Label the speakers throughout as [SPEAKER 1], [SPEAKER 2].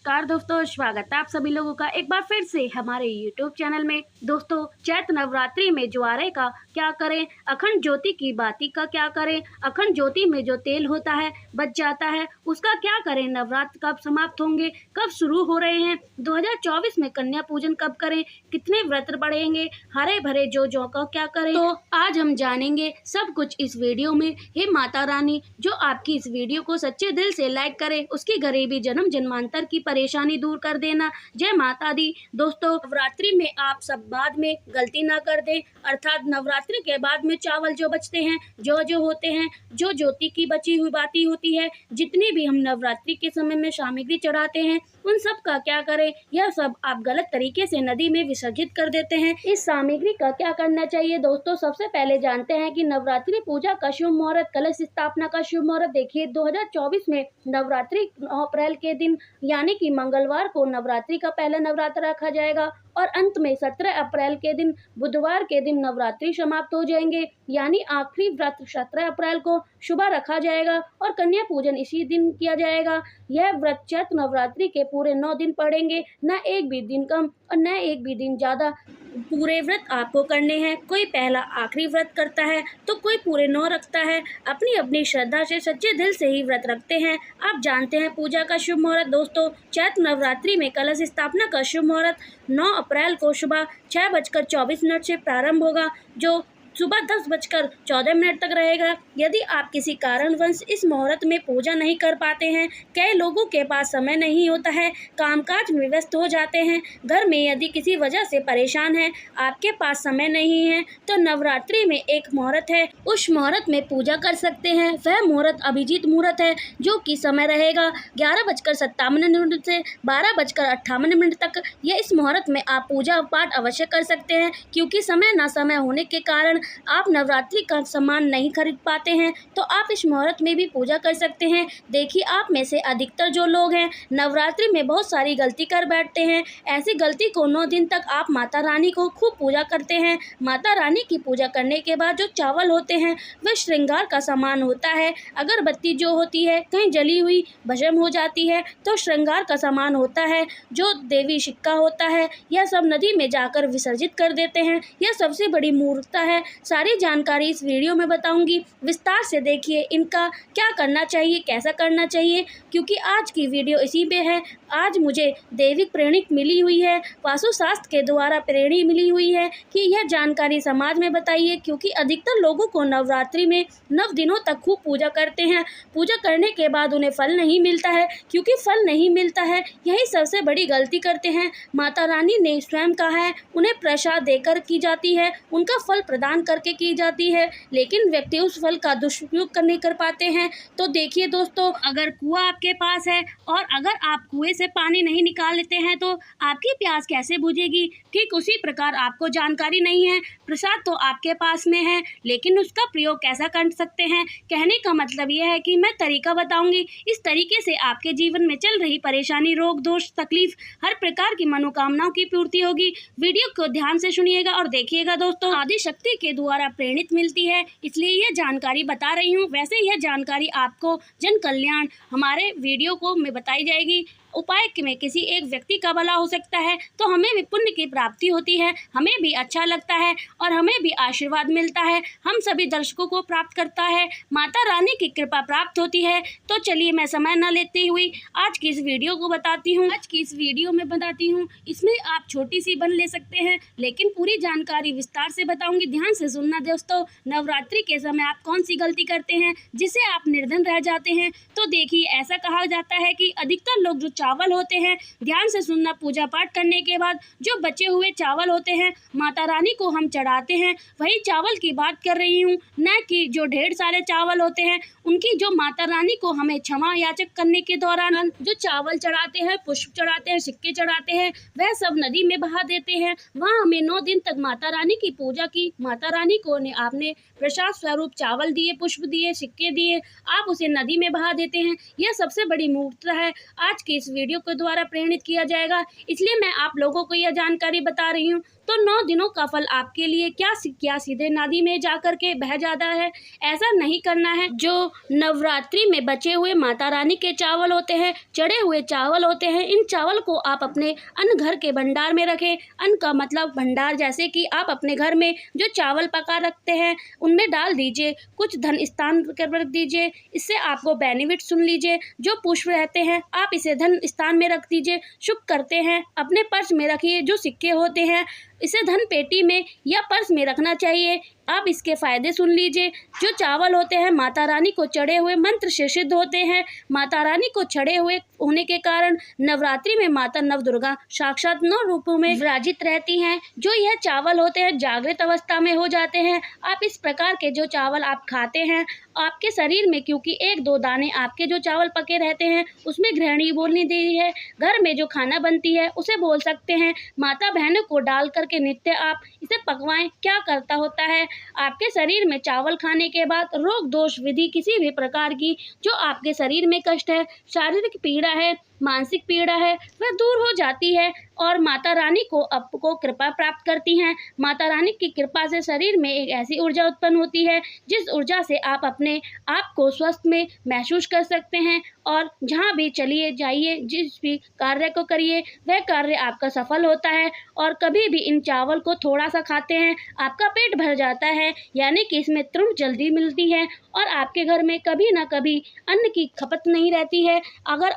[SPEAKER 1] नमस्कार दोस्तों, स्वागत है आप सभी लोगों का एक बार फिर से हमारे YouTube चैनल में। दोस्तों, चैत्र नवरात्रि में ज्वारे का क्या करें, अखंड ज्योति की बाती का क्या करें, अखंड ज्योति में जो तेल होता है बच जाता है उसका क्या करें, नवरात्र कब समाप्त होंगे, कब शुरू हो रहे हैं, 2024 में कन्या पूजन कब करें, कितने व्रत बढ़ेंगे, हरे भरे जो का क्या करें। तो आज हम जानेंगे सब कुछ इस वीडियो में। हे माता रानी, जो आपकी इस वीडियो को सच्चे दिल से लाइक करे उसकी गरीबी जन्म जन्मांतर की परेशानी दूर कर देना। जय माता दी। दोस्तों, नवरात्रि में आप सब बाद में गलती ना कर दें, अर्थात नवरात्रि के बाद में चावल जो बचते हैं, जो होते हैं, जो ज्योति की बची हुई बाती होती है, जितनी भी हम नवरात्रि के समय में सामग्री चढ़ाते हैं, उन सब का क्या करें। यह सब आप गलत तरीके से नदी में विसर्जित कर देते हैं। इस सामग्री का क्या करना चाहिए। दोस्तों, सबसे पहले जानते हैं कि नवरात्रि पूजा का शुभ मुहूर्त, कलश स्थापना का शुभ मुहूर्त। देखिए, 2024 में नवरात्रि 9 अप्रैल के दिन यानी कि मंगलवार को नवरात्रि का पहला नवरात्र रखा जाएगा और अंत में 17 अप्रैल के दिन बुधवार के दिन नवरात्रि समाप्त हो जाएंगे, यानी आखिरी व्रत 17 अप्रैल को सुबह रखा जाएगा और कन्या पूजन इसी दिन किया जाएगा। यह व्रत चैत्र नवरात्रि के पूरे 9 दिन पड़ेंगे, न एक भी दिन कम और न एक भी दिन ज्यादा। पूरे व्रत आपको करने हैं। कोई पहला आखिरी व्रत करता है तो कोई पूरे 9 रखता है। अपनी अपनी श्रद्धा से सच्चे दिल से ही व्रत रखते हैं। आप जानते हैं पूजा का शुभ मुहूर्त। दोस्तों, चैत्र नवरात्रि में कलश स्थापना का शुभ मुहूर्त 9 अप्रैल को सुबह 6:24 से प्रारंभ होगा, जो सुबह 10:14 तक रहेगा। यदि आप किसी कारणवश इस मुहूर्त में पूजा नहीं कर पाते हैं, कई लोगों के पास समय नहीं होता है, कामकाज में व्यस्त हो जाते हैं, घर में यदि किसी वजह से परेशान हैं, आपके पास समय नहीं है, तो नवरात्रि में एक मुहूर्त है, उस मुहूर्त में पूजा कर सकते हैं। वह मुहूर्त अभिजीत मुहूर्त है, जो कि समय रहेगा 11:57 से 12:58 तक। यह इस मुहूर्त में आप पूजा पाठ अवश्य कर सकते हैं, क्योंकि समय ना समय होने के कारण आप नवरात्रि का सामान नहीं खरीद पाते हैं, तो आप इस मुहूर्त में भी पूजा कर सकते हैं। देखिए, आप में से अधिकतर जो लोग हैं नवरात्रि में बहुत सारी गलती कर बैठते हैं। ऐसी गलती को 9 दिन तक आप माता रानी को खूब पूजा करते हैं। माता रानी की पूजा करने के बाद जो चावल होते हैं वह श्रृंगार का सामान होता है। अगरबत्ती जो होती है कहीं जली हुई भस्म हो जाती है तो श्रृंगार का सामान होता है। जो देवी सिक्का होता है यह सब नदी में जाकर विसर्जित कर देते हैं। यह सबसे बड़ी मूर्खता है। सारी जानकारी इस वीडियो में बताऊंगी, विस्तार से देखिए इनका क्या करना चाहिए, कैसा करना चाहिए, क्योंकि आज की वीडियो इसी पे है। आज मुझे दैविक प्रेरणा मिली हुई है, वास्तुशास्त्र के द्वारा प्रेरणा मिली हुई है कि यह जानकारी समाज में बताइए, क्योंकि अधिकतर लोगों को नवरात्रि में 9 दिनों तक खूब पूजा करते हैं। पूजा करने के बाद उन्हें फल नहीं मिलता है, क्योंकि फल नहीं मिलता है यही सबसे बड़ी गलती करते हैं। माता रानी ने स्वयं कहा है उन्हें प्रसाद देकर की जाती है, उनका फल प्रदान करके की जाती है, लेकिन व्यक्ति उस फल का दुरुपयोग नहीं कर पाते हैं। तो देखिए दोस्तों, अगर कुआं आपके पास है और अगर आप कुएं से पानी नहीं निकाल लेते हैं तो आपकी प्यास कैसे बुझेगी। ठीक उसी प्रकार आपको जानकारी नहीं है, प्रसाद तो आपके पास में है लेकिन उसका प्रयोग कैसा कर सकते हैं। कहने का मतलब यह है कि मैं तरीका बताऊंगी, इस तरीके से आपके जीवन में चल रही परेशानी, रोग दोष, तकलीफ, हर प्रकार की मनोकामनाओं की पूर्ति होगी। वीडियो को ध्यान से सुनिएगा और देखिएगा। दोस्तों, आदि शक्ति के द्वारा प्रेरित मिलती है, इसलिए यह जानकारी बता रही हूँ। वैसे यह जानकारी आपको जन कल्याण हमारे वीडियो को में बताई जाएगी। उपाय में किसी एक व्यक्ति का भला हो सकता है तो हमें भी पुण्य की प्राप्ति होती है, हमें भी अच्छा लगता है और हमें भी आशीर्वाद मिलता है, हम सभी दर्शकों को प्राप्त करता है, माता रानी की कृपा प्राप्त होती है। तो चलिए मैं समय न लेते हुई आज की इस वीडियो को बताती हूँ। आज की इस वीडियो में बताती हूँ, इसमें आप छोटी सी बन ले सकते हैं लेकिन पूरी जानकारी विस्तार से बताऊंगी। ध्यान से सुनना दोस्तों। नवरात्रि के समय आप कौन सी गलती करते हैं जिससे आप निर्धन रह जाते हैं। तो देखिए, ऐसा कहा जाता है कि अधिकतर लोग जो चावल होते हैं, ध्यान से सुनना, पूजा पाठ करने के बाद जो बचे हुए चावल होते हैं माता रानी को हम चढ़ाते हैं, वही चावल की बात कर रही हूँ, न कि जो ढेर सारे चावल होते हैं उनकी, जो माता रानी को हमें क्षमा याचक करने के दौरान जो चावल चढ़ाते हैं, पुष्प चढ़ाते हैं, सिक्के चढ़ाते हैं, वह सब नदी में बहा देते हैं। वहाँ हमें 9 दिन तक माता रानी की पूजा की, माता रानी को आपने प्रसाद स्वरूप चावल दिए, पुष्प दिए, सिक्के दिए, आप उसे नदी में बहा देते हैं। यह सबसे बड़ी मूर्खता है। आज की इस इस वीडियो के द्वारा प्रेरित किया जाएगा, इसलिए मैं आप लोगों को यह जानकारी बता रही हूँ। तो 9 दिनों का फल आपके लिए क्या सीधे नदी में जा कर के बह जाता है? ऐसा नहीं करना है। जो नवरात्रि में बचे हुए माता रानी के चावल होते हैं, चढ़े हुए चावल होते हैं, इन चावल को आप अपने अन्न घर के भंडार में रखें। अन्न का मतलब भंडार, जैसे कि आप अपने घर में जो चावल पका रखते हैं उनमें डाल दीजिए, कुछ धन स्थान कर रख दीजिए। इससे आपको बेनिफिट सुन लीजिए। जो पुष्प रहते हैं आप इसे धन स्थान में रख दीजिए, शुभ करते हैं। अपने पर्स में रखिए। जो सिक्के होते हैं इसे धन पेटी में या पर्स में रखना चाहिए। आप इसके फायदे सुन लीजिए। जो चावल होते हैं माता रानी को चढ़े हुए मंत्र से सिद्ध होते हैं। माता रानी को चढ़े हुए होने के कारण नवरात्रि में माता नवदुर्गा साक्षात 9 रूपों में विराजित रहती हैं। जो यह चावल होते हैं जागृत अवस्था में हो जाते हैं। आप इस प्रकार के जो चावल आप खाते हैं आपके शरीर में, क्योंकि 1-2 दाने आपके जो चावल पके रहते हैं उसमें गृहिणी बोलनी देती है। घर में जो खाना बनती है उसे बोल सकते हैं। माता बहनों को डाल करके नित्य आप इसे पकवाएं। क्या करता होता है, आपके शरीर में चावल खाने के बाद रोग दोष विधि किसी भी प्रकार की जो आपके शरीर में कष्ट है, शारीरिक पीड़ा है, मानसिक पीड़ा है, वह दूर हो जाती है और माता रानी को आपको कृपा प्राप्त करती हैं। माता रानी की कृपा से शरीर में एक ऐसी ऊर्जा उत्पन्न होती है जिस ऊर्जा से आप अपने आप को स्वस्थ में महसूस कर सकते हैं और जहाँ भी चलिए जाइए, जिस भी कार्य को करिए वह कार्य आपका सफल होता है। और कभी भी इन चावल को थोड़ा सा खाते हैं आपका पेट भर जाता है, यानी कि इसमें तृण जल्दी मिलती है और आपके घर में कभी ना कभी अन्न की खपत नहीं रहती है। अगर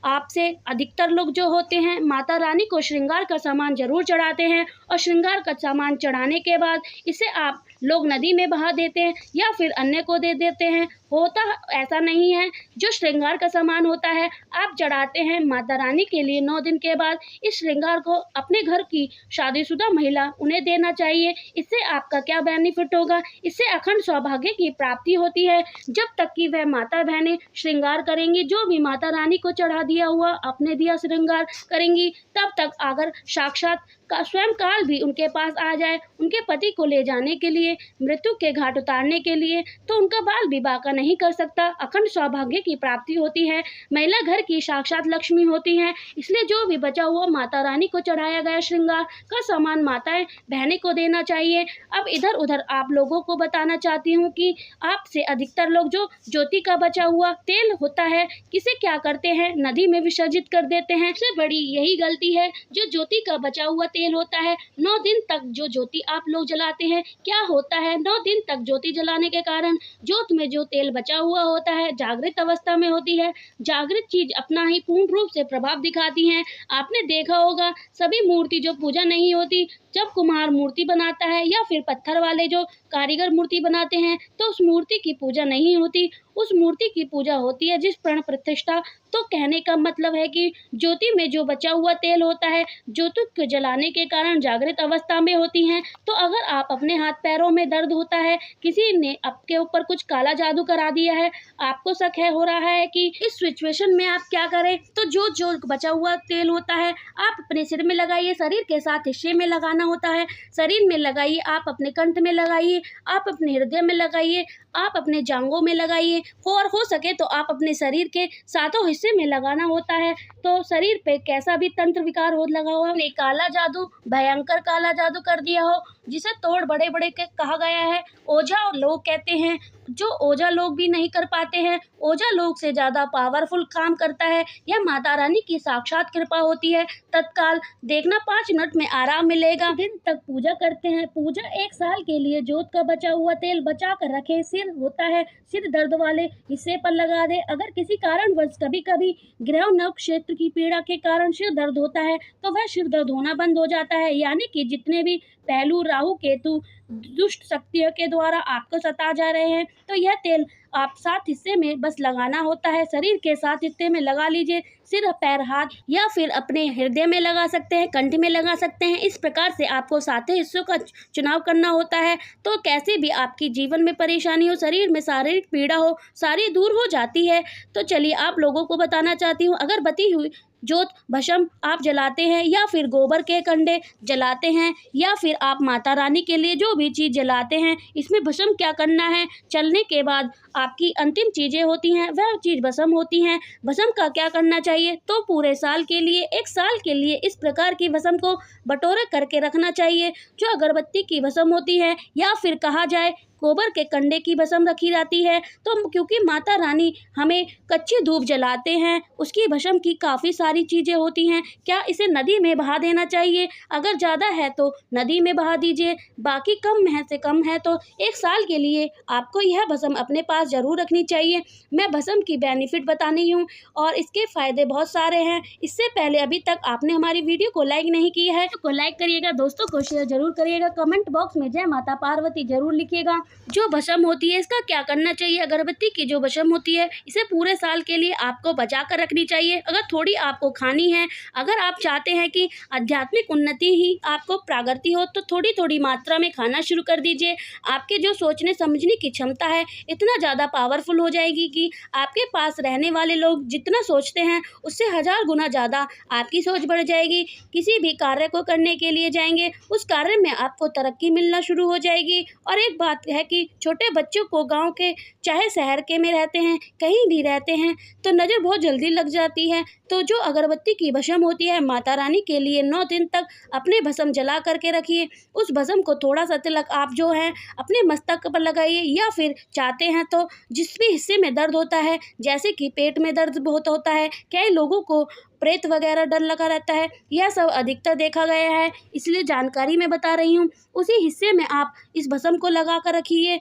[SPEAKER 1] आपसे अधिकतर लोग जो होते हैं माता रानी को श्रृंगार का सामान जरूर चढ़ाते हैं और श्रृंगार का सामान चढ़ाने के बाद इसे आप लोग नदी में बहा देते हैं या फिर अन्य को दे देते हैं। होता ऐसा नहीं है। जो श्रृंगार का सामान होता है आप चढ़ाते हैं माता रानी के लिए 9 दिन के बाद इस श्रृंगार को अपने घर की शादीशुदा महिला उन्हें देना चाहिए। इससे आपका क्या बेनिफिट होगा, इससे अखंड सौभाग्य की प्राप्ति होती है। जब तक कि वह माता बहनें श्रृंगार करेंगी, जो भी माता रानी को चढ़ा दिया हुआ अपने दिया श्रृंगार करेंगी, तब तक अगर साक्षात का स्वयं काल भी उनके पास आ जाए उनके पति को ले जाने के लिए, मृत्यु के घाट उतारने के लिए, तो उनका बाल विवाह का नहीं कर सकता। अखंड सौभाग्य की प्राप्ति होती है। महिला घर की साक्षात लक्ष्मी होती है। इसलिए जो भी बचा हुआ माता रानी को चढ़ाया गया श्रृंगार का सामान माताएं बहनें को देना चाहिए। अब इधर उधर आप लोगों को बताना चाहती हूँ कि आपसे अधिकतर लोग जो ज्योति का बचा हुआ तेल होता है किसे क्या करते हैं, नदी में विसर्जित कर देते हैं। सबसे बड़ी यही गलती है। जो ज्योति का बचा हुआ तेल होता है 9 दिन तक जो ज्योति आप लोग जलाते हैं, क्या होता है 9 दिन तक ज्योति जलाने के कारण ज्योत में जो तेल बचा हुआ होता है जागृत अवस्था में होती है। जागृत चीज अपना ही पूर्ण रूप से प्रभाव दिखाती हैं। आपने देखा होगा सभी मूर्ति जो पूजा नहीं होती, जब कुम्हार मूर्ति बनाता है या फिर पत्थर वाले जो कारीगर मूर्ति बनाते हैं तो उस मूर्ति की पूजा नहीं होती, उस मूर्ति की पूजा होती है जिस प्राण प्रतिष्ठा। तो कहने का मतलब है कि ज्योति में जो बचा हुआ तेल होता है ज्योति को जलाने के कारण जागृत अवस्था में होती हैं। तो अगर आप अपने हाथ पैरों में दर्द होता है, किसी ने आपके ऊपर कुछ काला जादू करा दिया है, आपको शक है हो रहा है कि इस सिचुएशन में आप क्या करें, तो जो बचा हुआ तेल होता है आप अपने सिर में लगाइए। शरीर के साथ हिस्से में लगाना होता है, शरीर में लगाइए, आप अपने कंठ में लगाइए, आप अपने हृदय में लगाइए, आप अपने जांघों में लगाइए और हो सके तो आप अपने शरीर के सातों हिस्से में लगाना होता है। तो शरीर पे कैसा भी तंत्र विकार हो लगा हुआ ने काला जादू, भयंकर काला जादू कर दिया हो, जिसे तोड़ बड़े बड़े के कहा गया है, ओझा लोग कहते हैं, जो ओझा लोग भी नहीं कर पाते हैं। ओझा लोग से ज्यादा पावरफुल काम करता है। यह माता रानी की साक्षात कृपा होती है। तत्काल देखना 5 मिनट में आराम मिलेगा। दिन तक पूजा करते हैं। पूजा 1 साल के लिए जोत का बचा हुआ तेल बचा कर रखे। सिर होता है, सिर दर्द वाले हिस्से पर लगा दे। अगर किसी कारणवश कभी कभी ग्रह नव क्षेत्र की पीड़ा के कारण सिर दर्द होता है तो वह सिर दर्द होना बंद हो जाता है। यानी कि जितने भी पहलू राहु केतु दुष्ट शक्तियों के द्वारा आपको सता जा रहे हैं, तो यह तेल आप 7 हिस्से में बस लगाना होता है। शरीर के 7 हिस्से में लगा लीजिए, सिर पैर हाथ, या फिर अपने हृदय में लगा सकते हैं, कंठ में लगा सकते हैं। इस प्रकार से आपको 7 हिस्सों का चुनाव करना होता है। तो कैसे भी आपकी जीवन में परेशानी हो, शरीर में शारीरिक पीड़ा हो, सारी दूर हो जाती है। तो चलिए आप लोगों को बताना चाहती हूँ, अगर बची हुई जोत भस्म आप जलाते हैं या फिर गोबर के कंडे जलाते हैं या फिर आप माता रानी के लिए जो भी चीज़ जलाते हैं, इसमें भस्म क्या करना है, चलने के बाद आपकी अंतिम चीज़ें होती हैं वह चीज़ भस्म होती हैं। भस्म का क्या करना चाहिए, तो पूरे साल के लिए, एक साल के लिए इस प्रकार की भस्म को बटोरे करके रखना चाहिए। जो अगरबत्ती की भस्म होती है या फिर कहा जाए गोबर के कंडे की भस्म रखी जाती है, तो क्योंकि माता रानी हमें कच्ची धूप जलाते हैं, उसकी भस्म की काफ़ी सारी चीज़ें होती हैं। क्या इसे नदी में बहा देना चाहिए? अगर ज़्यादा है तो नदी में बहा दीजिए, बाकी कम है से कम है तो एक साल के लिए आपको यह भस्म अपने पास ज़रूर रखनी चाहिए। मैं भस्म की बेनिफिट बतानी हूँ और इसके फ़ायदे बहुत सारे हैं। इससे पहले अभी तक आपने हमारी वीडियो को लाइक नहीं किया है तो लाइक करिएगा, दोस्तों को शेयर जरूर करिएगा, कमेंट बॉक्स में जय माता पार्वती जरूर लिखिएगा। जो भस्म होती है इसका क्या करना चाहिए, अगरबत्ती की जो भस्म होती है इसे पूरे साल के लिए आपको बचा कर रखनी चाहिए। अगर थोड़ी आपको खानी है, अगर आप चाहते हैं कि आध्यात्मिक उन्नति ही आपको प्रागति हो तो थोड़ी थोड़ी मात्रा में खाना शुरू कर दीजिए। आपके जो सोचने समझने की क्षमता है इतना ज़्यादा पावरफुल हो जाएगी कि आपके पास रहने वाले लोग जितना सोचते हैं उससे 1000 गुना ज़्यादा आपकी सोच बढ़ जाएगी। किसी भी कार्य को करने के लिए जाएंगे उस कार्य में आपको तरक्की मिलना शुरू हो जाएगी। और एक बात है कि छोटे बच्चों को गांव के चाहे शहर के में रहते हैं, कहीं भी रहते हैं, तो नज़र बहुत जल्दी लग जाती है। तो जो अगरबत्ती की भस्म होती है माता रानी के लिए 9 दिन तक अपने भस्म जला करके रखिए। उस भस्म को थोड़ा सा तिलक आप जो है अपने मस्तक पर लगाइए या फिर चाहते हैं तो जिस भी हिस्से में दर्द होता है, जैसे कि पेट में दर्द बहुत होता है, कई लोगों को प्रेत वगैरह डर लगा रहता है, यह सब अधिकतर देखा गया है, इसलिए जानकारी मैं बता रही हूँ। उसी हिस्से में आप इस भस्म को लगा कर रखिए,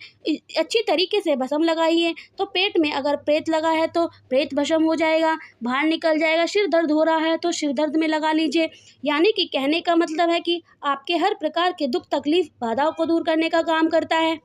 [SPEAKER 1] अच्छी तरीके से भस्म लगाइए। तो पेट में अगर प्रेत लगा है तो प्रेत भस्म हो जाएगा, बाहर निकल जाएगा। सिर दर्द हो रहा है तो सिर दर्द में लगा लीजिए। यानी कि कहने का मतलब है कि आपके हर प्रकार के दुख तकलीफ बाधाओं को दूर करने का काम करता है।